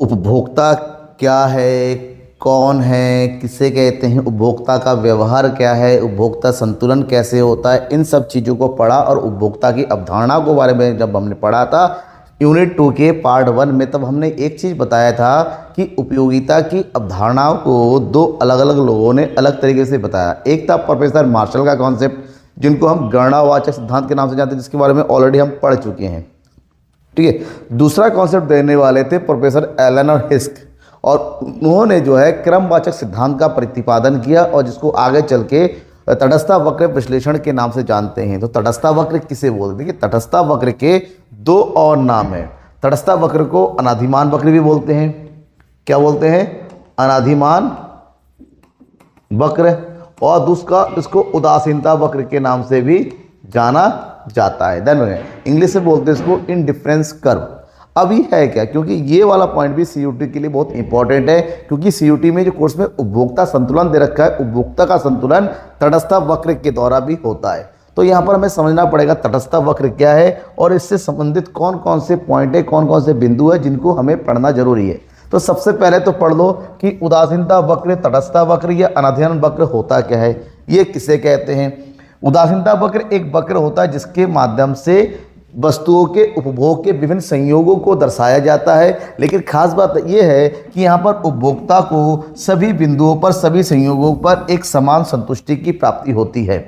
उपभोक्ता क्या है, कौन है, किसे कहते हैं, उपभोक्ता का व्यवहार क्या है, उपभोक्ता संतुलन कैसे होता है, इन सब चीज़ों को पढ़ा। और उपभोक्ता की अवधारणा के बारे में जब हमने पढ़ा था यूनिट 2 के पार्ट 1 में, तब हमने एक चीज़ बताया था कि उपयोगिता की अवधारणाओं को दो अलग अलग लोगों ने अलग तरीके से बताया। एक था प्रोफेसर मार्शल का कॉन्सेप्ट, जिनको हम गणनावाचक सिद्धांत के नाम से जानते हैं, जिसके बारे में ऑलरेडी हम पढ़ चुके हैं। ठीक है। दूसरा कॉन्सेप्ट देने वाले थे प्रोफेसर एलन और हिस्क, और उन्होंने जो है क्रमवाचक सिद्धांत का प्रतिपादन किया, और जिसको आगे चल के तटस्थता वक्र विश्लेषण के नाम से जानते हैं। तो तटस्थता वक्र किसे बोलते हैं? तटस्थता वक्र के दो और नाम है। तटस्थता वक्र को अनाधिमान वक्र भी बोलते हैं। क्या बोलते हैं? अनाधिमान वक्र। और दूसरा इसको उदासीनता वक्र के नाम से भी जाना जाता है। देन इंग्लिश से बोलते हैं इसको इनडिफरेंस कर्व। अभी है क्या, क्योंकि ये वाला पॉइंट भी सीयूटी के लिए बहुत इंपॉर्टेंट है, क्योंकि सीयूटी में जो कोर्स में उपभोक्ता संतुलन दे रखा है, उपभोक्ता का संतुलन तटस्थता वक्र के द्वारा भी होता है। तो यहाँ पर हमें समझना पड़ेगा तटस्थता वक्र क्या है और इससे संबंधित कौन कौन से पॉइंट है, कौन कौन से बिंदु है जिनको हमें पढ़ना जरूरी है। तो सबसे पहले तो पढ़ लो कि उदासीनता वक्र, तटस्थता वक्र या अनाधिमान वक्र होता क्या है, ये किसे कहते हैं। उदासीनता वक्र एक वक्र होता है जिसके माध्यम से वस्तुओं के उपभोग के विभिन्न संयोगों को दर्शाया जाता है। लेकिन खास बात यह है कि यहाँ पर उपभोक्ता को सभी बिंदुओं पर, सभी संयोगों पर एक समान संतुष्टि की प्राप्ति होती है।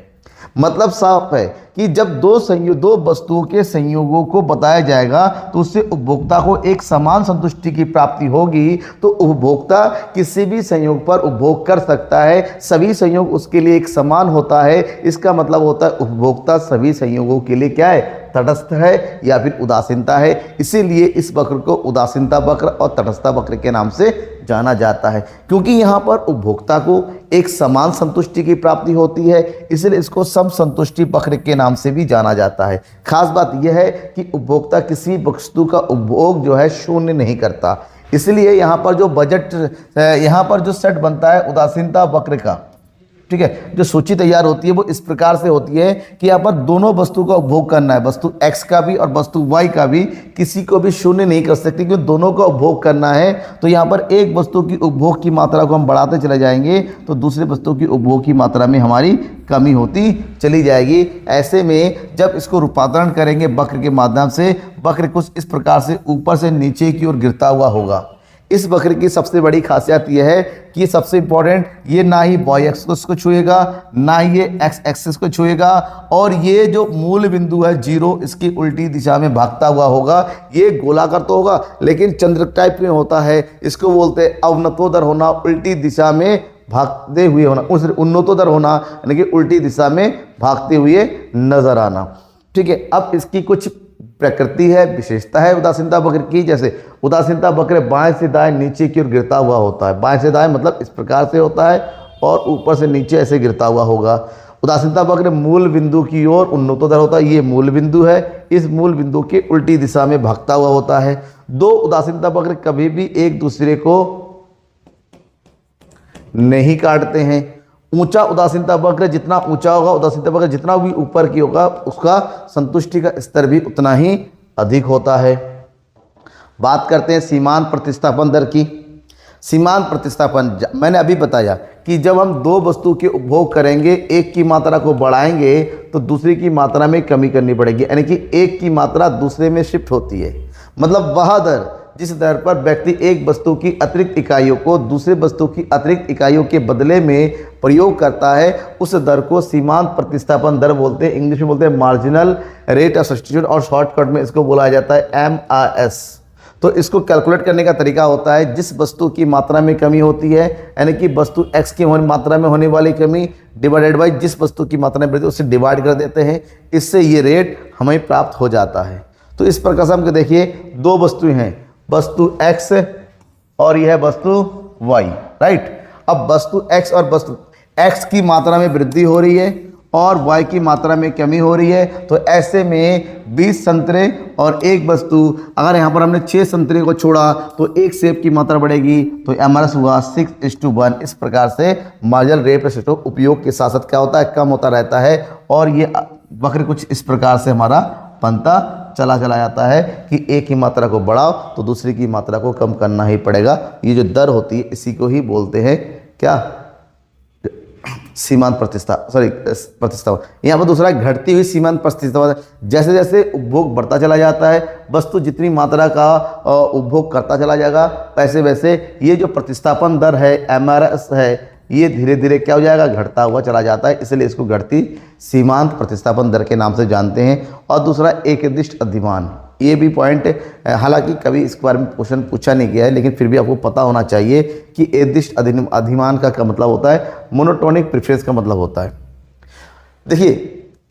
मतलब साफ है कि जब दो वस्तुओं के संयोगों को बताया जाएगा तो उससे उपभोक्ता को एक समान संतुष्टि की प्राप्ति होगी। तो उपभोक्ता किसी भी संयोग पर उपभोग कर सकता है, सभी संयोग उसके लिए एक समान होता है। इसका मतलब होता है उपभोक्ता सभी संयोगों के लिए क्या है? तटस्थ है या फिर उदासीनता है। इसीलिए इस वक्र को उदासीनता वक्र और तटस्थता वक्र के नाम से जाना जाता है, क्योंकि यहाँ पर उपभोक्ता को एक समान संतुष्टि की प्राप्ति होती है। इसलिए इसको समसंतुष्टि वक्र के नाम से भी जाना जाता है। खास बात यह है कि उपभोक्ता किसी वस्तु का उपभोग जो है शून्य नहीं करता। इसलिए यहाँ पर जो बजट, यहाँ पर जो सेट बनता है उदासीनता वक्र का, ठीक है, जो सूची तैयार होती है वो इस प्रकार से होती है कि यहाँ पर दोनों वस्तु का उपभोग करना है, वस्तु x का भी और वस्तु y का भी, किसी को भी शून्य नहीं कर सकते क्योंकि दोनों का उपभोग करना है। तो यहाँ पर एक वस्तु की उपभोग की मात्रा को हम बढ़ाते चले जाएंगे तो दूसरे वस्तु की उपभोग की मात्रा में हमारी कमी होती चली जाएगी। ऐसे में जब इसको रूपांतरण करेंगे वक्र के माध्यम से, वक्र कुछ इस प्रकार से ऊपर से नीचे की ओर गिरता हुआ होगा। इस वक्र की सबसे बड़ी खासियत यह है कि सबसे इंपॉर्टेंट, ये ना ही y एक्सिस को छुएगा, ना ही ये x एक्सिस को छुएगा, और ये जो मूल बिंदु है 0, इसकी उल्टी दिशा में भागता हुआ होगा। ये गोलाकार तो होगा लेकिन चंद्र टाइप में होता है। इसको बोलते हैं अवनतोदर होना, उल्टी दिशा में भागते हुए होना, उस उन्नतोदर होना यानी कि उल्टी दिशा में भागते हुए नजर आना। ठीक है। अब इसकी कुछ प्रकृति है, विशेषता है उदासीनता वक्र की। जैसे उदासीनता वक्र बाएं से दाएं नीचे की ओर गिरता हुआ होता है। बाएं से दाएं मतलब इस प्रकार से होता है और ऊपर से नीचे ऐसे गिरता हुआ होगा। उदासीनता वक्र मूल बिंदु की ओर उन्नतोदर होता है। ये मूल बिंदु है, इस मूल बिंदु के उल्टी दिशा में भागता हुआ होता है। दो उदासीनता वक्र कभी भी एक दूसरे को नहीं काटते हैं। ऊंचा उदासीनता वक्र जितना ऊंचा होगा, उदासीनता वक्र जितना भी ऊपर की होगा, उसका संतुष्टि का स्तर भी उतना ही अधिक होता है। बात करते हैं सीमांत प्रतिस्थापन दर की। सीमांत प्रतिस्थापन मैंने अभी बताया कि जब हम दो वस्तु के उपभोग करेंगे, एक की मात्रा को बढ़ाएंगे तो दूसरी की मात्रा में कमी करनी पड़ेगी, यानी कि एक की मात्रा दूसरे में शिफ्ट होती है। मतलब वह दर जिस दर पर व्यक्ति एक वस्तु की अतिरिक्त इकाइयों को दूसरे वस्तु की अतिरिक्त इकाइयों के बदले में प्रयोग करता है, उस दर को सीमांत प्रतिस्थापन दर बोलते हैं। इंग्लिश में बोलते हैं मार्जिनल रेट ऑफ सब्स्टिट्यूशन, और शॉर्टकट में इसको बोला जाता है MRS। तो इसको कैलकुलेट करने का तरीका होता है, जिस वस्तु की मात्रा में कमी होती है, यानी कि वस्तु x की मात्रा में होने वाली कमी डिवाइडेड बाई जिस वस्तु की मात्रा में वृद्धि, उससे डिवाइड कर देते हैं। इससे ये रेट हमें प्राप्त हो जाता है। तो इस प्रकार से हम देखिए, दो वस्तुएं हैं, वस्तु x और यह वस्तु y, राइट। अब वस्तु x और वस्तु x की मात्रा में वृद्धि हो रही है और y की मात्रा में कमी हो रही है। तो ऐसे में 20 संतरे और एक वस्तु, अगर यहाँ पर हमने 6 संतरे को छोड़ा तो एक सेब की मात्रा बढ़ेगी, तो MRS हुआ 6:1। इस प्रकार से मार्जिनल रेट ऑफ उपयोग के साथ साथ क्या होता है, कम होता रहता है। और ये वक्र कुछ इस प्रकार से हमारा बनता चला जाता है कि एक की मात्रा को बढ़ाओ तो दूसरी की मात्रा को कम करना ही पड़ेगा। ये जो दर होती है इसी को ही बोलते हैं क्या, सीमांत प्रतिस्थापन। यहाँ पर दूसरा घटती हुई सीमांत प्रतिस्थापन। जैसे जैसे उपभोग बढ़ता चला जाता है, वस्तु जितनी मात्रा का उपभोग करता चला जाएगा, वैसे वैसे ये जो प्रतिस्थापन दर है MRS है, ये धीरे धीरे क्या हो जाएगा, घटता हुआ चला जाता है। इसलिए इसको घटती सीमांत प्रतिस्थापन दर के नाम से जानते हैं। और दूसरा एक निर्दिष्ट अधिमान, ये भी पॉइंट, हालांकि कभी इसके बारे में क्वेश्चन पूछा नहीं गया है, लेकिन फिर भी आपको पता होना चाहिए कि निर्दिष्ट अधिमान का क्या मतलब होता है, मोनोटोनिक प्रेफरेंस का मतलब होता है। देखिए,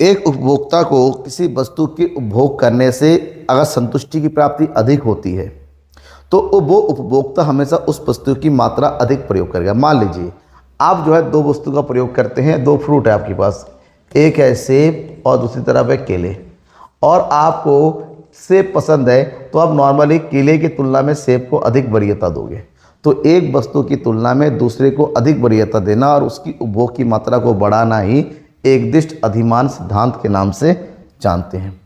एक उपभोक्ता को किसी वस्तु के उपभोग करने से अगर संतुष्टि की प्राप्ति अधिक होती है तो वो उपभोक्ता हमेशा उस वस्तु की मात्रा अधिक प्रयोग करेगा। मान लीजिए आप जो है दो वस्तु का प्रयोग करते हैं, दो फ्रूट है आपके पास, एक है सेब और दूसरी तरफ है केले, और आपको सेब पसंद है तो आप नॉर्मली केले की तुलना में सेब को अधिक वरीयता दोगे। तो एक वस्तु की तुलना में दूसरे को अधिक वरीयता देना और उसकी उपभोग की मात्रा को बढ़ाना ही एक निर्दिष्ट अधिमान सिद्धांत के नाम से जानते हैं।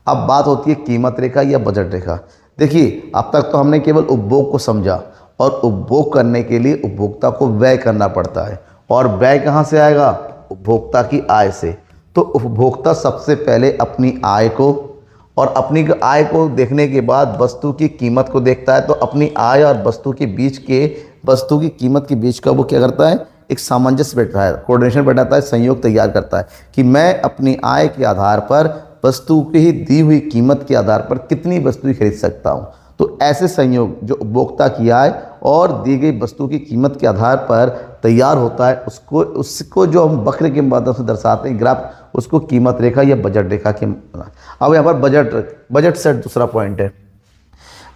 अब बात होती है कीमत रेखा या बजट रेखा। देखिए, अब तक तो हमने केवल उपभोग को समझा, और उपभोग करने के लिए उपभोक्ता को व्यय करना पड़ता है, और व्यय कहाँ से आएगा, उपभोक्ता की आय से। तो उपभोक्ता सबसे पहले अपनी आय को, और अपनी आय को देखने के बाद वस्तु की कीमत को देखता है। तो अपनी आय और वस्तु के बीच के, वस्तु की कीमत के बीच का वो क्या करता है, एक सामंजस्य बैठता है, कोऑर्डिनेशन बैठाता है, संयोग तैयार करता है कि मैं अपनी आय के आधार पर वस्तु की दी हुई कीमत के आधार पर कितनी वस्तुएं खरीद सकता हूँ। तो ऐसे संयोग जो उपभोक्ता की आय और दी गई वस्तु की कीमत के आधार पर तैयार होता है, उसको जो हम वक्र के माध्यम से दर्शाते हैं, ग्राफ, उसको कीमत रेखा या बजट रेखा के। अब यहाँ पर बजट सेट दूसरा पॉइंट है।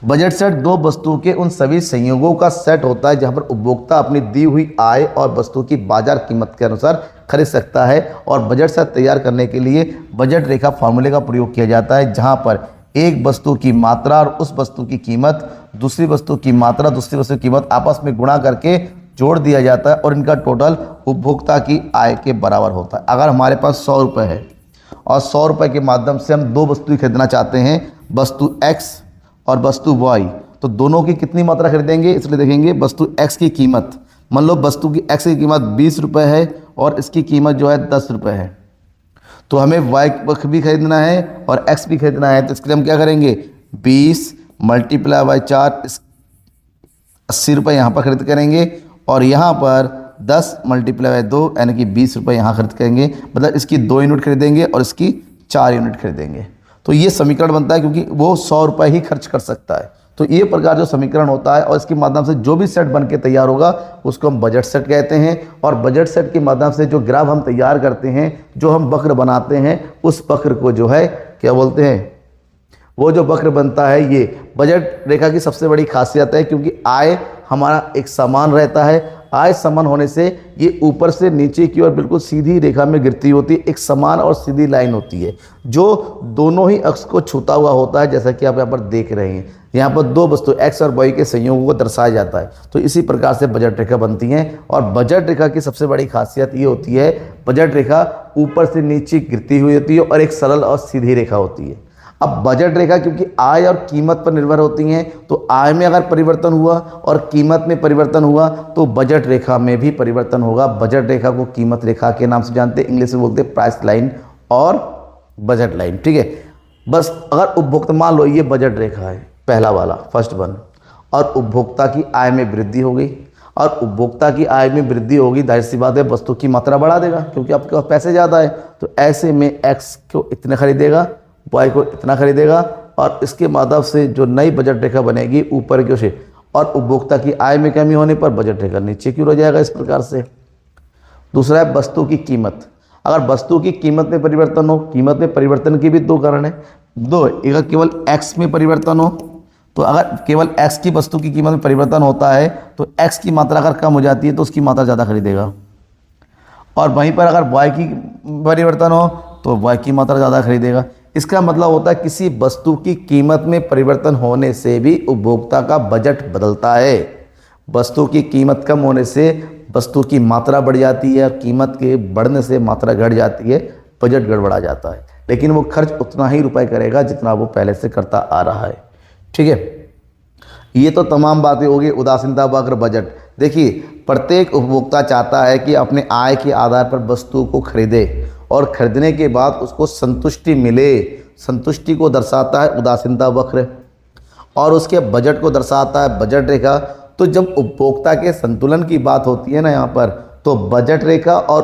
बजट सेट दो वस्तुओं के उन सभी संयोगों का सेट होता है जहाँ पर उपभोक्ता अपनी दी हुई आय और वस्तु की बाजार कीमत के अनुसार खरीद सकता है। और बजट सेट तैयार करने के लिए बजट रेखा फार्मूले का प्रयोग किया जाता है, जहाँ पर एक वस्तु की मात्रा और उस वस्तु की कीमत, दूसरी वस्तु की मात्रा, दूसरी वस्तु की कीमत आपस में गुणा करके जोड़ दिया जाता है और इनका टोटल उपभोक्ता की आय के बराबर होता है। अगर हमारे पास 100 रुपये है और 100 रुपये के माध्यम से हम दो वस्तुएं खरीदना चाहते हैं, वस्तु X और वस्तु Y, तो दोनों की कितनी मात्रा खरीदेंगे, इसलिए देखेंगे वस्तु X की कीमत, मान लो वस्तु की X की कीमत 20 रुपये है और इसकी कीमत जो है 10 रुपये है, तो हमें Y भी खरीदना है और X भी खरीदना है। तो इसके लिए हम क्या करेंगे, 20 × 4, 80 रुपये यहाँ पर खरीद करेंगे, और यहाँ पर 10 × 2 यानी कि 20 रुपये यहाँ खरीद करेंगे। मतलब इसकी 2 यूनिट खरीदेंगे और इसकी 4 यूनिट खरीदेंगे। तो ये समीकरण बनता है, क्योंकि वो 100 रुपये ही खर्च कर सकता है। तो ये प्रकार जो समीकरण होता है और इसके माध्यम से जो भी सेट बन के तैयार होगा उसको हम बजट सेट कहते हैं। और बजट सेट के माध्यम से जो ग्राफ हम तैयार करते हैं, जो हम वक्र बनाते हैं, उस वक्र को जो है क्या बोलते हैं, वो जो वक्र बनता है, ये बजट रेखा की सबसे बड़ी खासियत है, क्योंकि आय हमारा एक समान रहता है। आय समान होने से ये ऊपर से नीचे की ओर बिल्कुल सीधी रेखा में गिरती होती है, एक समान और सीधी लाइन होती है जो दोनों ही अक्ष को छूता हुआ होता है, जैसा कि आप यहाँ पर देख रहे हैं। यहाँ पर दो वस्तु X और Y के संयोगों को दर्शाया जाता है। तो इसी प्रकार से बजट रेखा बनती हैं। और बजट रेखा की सबसे बड़ी खासियत ये होती है, बजट रेखा ऊपर से नीचे गिरती हुई होती है और एक सरल और सीधी रेखा होती है। अब बजट रेखा क्योंकि आय और कीमत पर निर्भर होती हैं, तो आय में अगर परिवर्तन हुआ और कीमत में परिवर्तन हुआ तो बजट रेखा में भी परिवर्तन होगा। बजट रेखा को कीमत रेखा के नाम से जानते हैं, इंग्लिश में बोलते हैं प्राइस लाइन और बजट लाइन। ठीक है, बस अगर उपभोक्ता, मान लो ये बजट रेखा है पहला वाला, फर्स्ट वन, और उपभोक्ता की आय में वृद्धि हो गई, और उपभोक्ता की आय में वृद्धि होगी, जाहिर सी बात है वस्तु की मात्रा बढ़ा देगा क्योंकि आपके पास पैसे ज़्यादा है। तो ऐसे में X को इतने खरीदेगा, Y को इतना खरीदेगा, और इसके माध्यम से जो नई बजट रेखा बनेगी ऊपर की ओर से, और उपभोक्ता की आय में कमी होने पर बजट रेखा नीचे की ओर हो जाएगा इस प्रकार से। दूसरा है वस्तु की कीमत। अगर वस्तु की कीमत में परिवर्तन हो, कीमत में परिवर्तन के भी दो कारण है, दो, एक केवल X में परिवर्तन हो, तो अगर केवल X की वस्तु की कीमत में परिवर्तन होता है तो X की मात्रा अगर कम हो जाती है तो उसकी मात्रा ज़्यादा खरीदेगा, और वहीं पर अगर Y की परिवर्तन हो तो Y की मात्रा ज़्यादा खरीदेगा। इसका मतलब होता है किसी वस्तु की कीमत में परिवर्तन होने से भी उपभोक्ता का बजट बदलता है। वस्तु की कीमत कम होने से वस्तु की मात्रा बढ़ जाती है, और कीमत के बढ़ने से मात्रा घट जाती है, बजट गड़बड़ा जाता है। लेकिन वो खर्च उतना ही रुपए करेगा जितना वो पहले से करता आ रहा है। ठीक है, ये तो तमाम बातें होगी उदासीनता वक्र बजट। देखिए, प्रत्येक उपभोक्ता चाहता है कि अपने आय के आधार पर वस्तु को खरीदे और खरीदने के बाद उसको संतुष्टि मिले। संतुष्टि को दर्शाता है उदासीनता वक्र और उसके बजट को दर्शाता है बजट रेखा। तो जब उपभोक्ता के संतुलन की बात होती है ना यहाँ पर, तो बजट रेखा और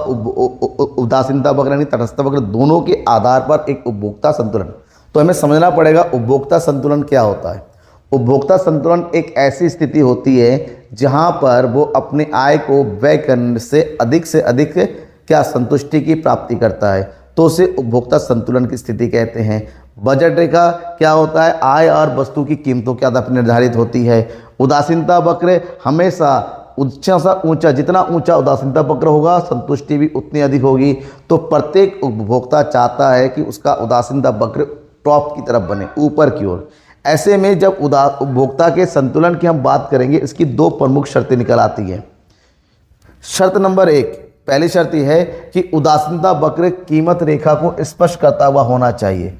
उदासीनता वक्र यानी तटस्थ वक्र दोनों के आधार पर एक उपभोक्ता संतुलन। तो हमें समझना पड़ेगा उपभोक्ता संतुलन क्या होता है। उपभोक्ता संतुलन एक ऐसी स्थिति होती है जहां पर वो अपने आय को व्यय करने से अधिक क्या संतुष्टि की प्राप्ति करता है, तो उसे उपभोक्ता संतुलन की स्थिति कहते हैं। बजट रेखा क्या होता है, आय और वस्तु की कीमतों के आधार पर निर्धारित होती है। उदासीनता वक्र हमेशा ऊंचा सा ऊंचा, जितना ऊंचा उदासीनता वक्र होगा संतुष्टि भी उतनी अधिक होगी। तो प्रत्येक उपभोक्ता चाहता है कि उसका उदासीनता वक्र टॉप की तरफ बने, ऊपर की ओर। ऐसे में जब उपभोक्ता के संतुलन की हम बात करेंगे, इसकी दो प्रमुख शर्तें निकल आती हैं। शर्त नंबर 1, पहली शर्त यह है कि उदासीनता वक्र कीमत रेखा को स्पर्श करता हुआ होना चाहिए।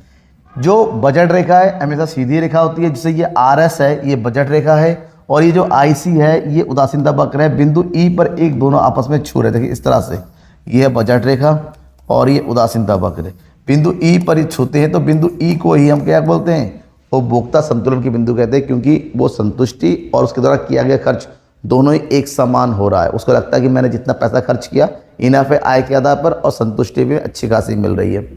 जो बजट रेखा है हमेशा सीधी रेखा होती है, जैसे ये RS है, ये बजट रेखा है, और ये जो IC है ये उदासीनता वक्र है। बिंदु E पर एक दोनों आपस में छू रहे, देखिए इस तरह से, ये है बजट रेखा और ये उदासीनता वक्र। बिंदु E पर ही छूते हैं, तो बिंदु E को ही हम क्या बोलते हैं, उपभोक्ता संतुलन की बिंदु कहते हैं, क्योंकि वो संतुष्टि और उसके द्वारा किया गया खर्च दोनों ही एक समान हो रहा है। उसको लगता है कि मैंने जितना पैसा खर्च किया इनफ है आय के आधार पर, और संतुष्टि भी अच्छी खासी मिल रही है।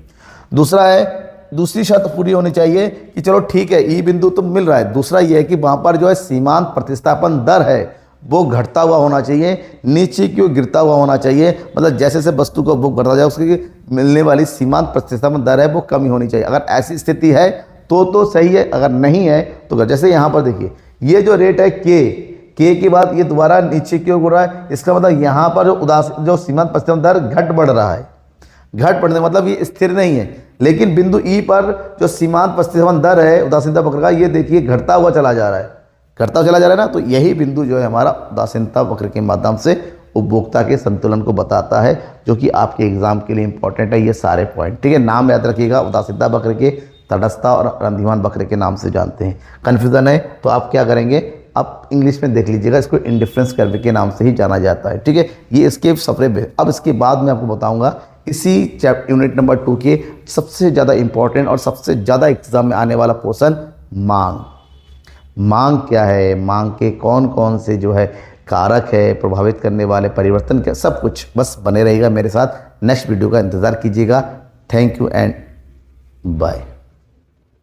दूसरा है, दूसरी शर्त पूरी होनी चाहिए कि चलो ठीक है ई बिंदु तो मिल रहा है। दूसरा ये है कि वहाँ पर जो है सीमांत प्रतिस्थापन दर है वो घटता हुआ होना चाहिए, नीचे की ओर गिरता हुआ होना चाहिए। मतलब जैसे जैसे वस्तु को उपभोग बढ़ता जाए उसकी मिलने वाली सीमांत प्रतिस्थापन दर है वो कम ही होनी चाहिए। अगर ऐसी स्थिति है तो सही है, अगर नहीं है तो जैसे यहाँ पर देखिए ये जो रेट है के के बाद ये दोबारा नीचे की ओर हो रहा है, इसका मतलब यहाँ पर जो सीमांत प्रतिस्थापन दर घट बढ़ रहा है। घट बढ़ने मतलब ये स्थिर नहीं है, लेकिन बिंदु ई पर जो सीमांत प्रतिस्थापन दर है उदासीनता वक्र का, ये देखिए घटता हुआ चला जा रहा है, घटता चला जा रहा है ना। तो यही बिंदु जो है हमारा उदासीनता वक्र के माध्यम से उपभोक्ता के संतुलन को बताता है, जो कि आपके एग्जाम के लिए इंपॉर्टेंट है। ये सारे पॉइंट ठीक है, नाम याद रखिएगा, उदासीनता वक्र के तटस्थता और रंधिमान वक्र के नाम से जानते हैं। कन्फ्यूजन है तो आप क्या करेंगे, आप इंग्लिश में देख लीजिएगा, इसको इंडिफरेंस कर्व के नाम से ही जाना जाता है। ठीक है, ये इसके सफरे। अब इसके बाद मैं आपको बताऊंगा इसी यूनिट नंबर 2 के सबसे ज़्यादा इंपॉर्टेंट और सबसे ज़्यादा एग्जाम में आने वाला पोर्शन मांग। मांग क्या है, मांग के कौन कौन से जो है कारक है, प्रभावित करने वाले परिवर्तन क्या, सब कुछ। बस बने रहेगा मेरे साथ, नेक्स्ट वीडियो का इंतज़ार कीजिएगा। Thank you and bye.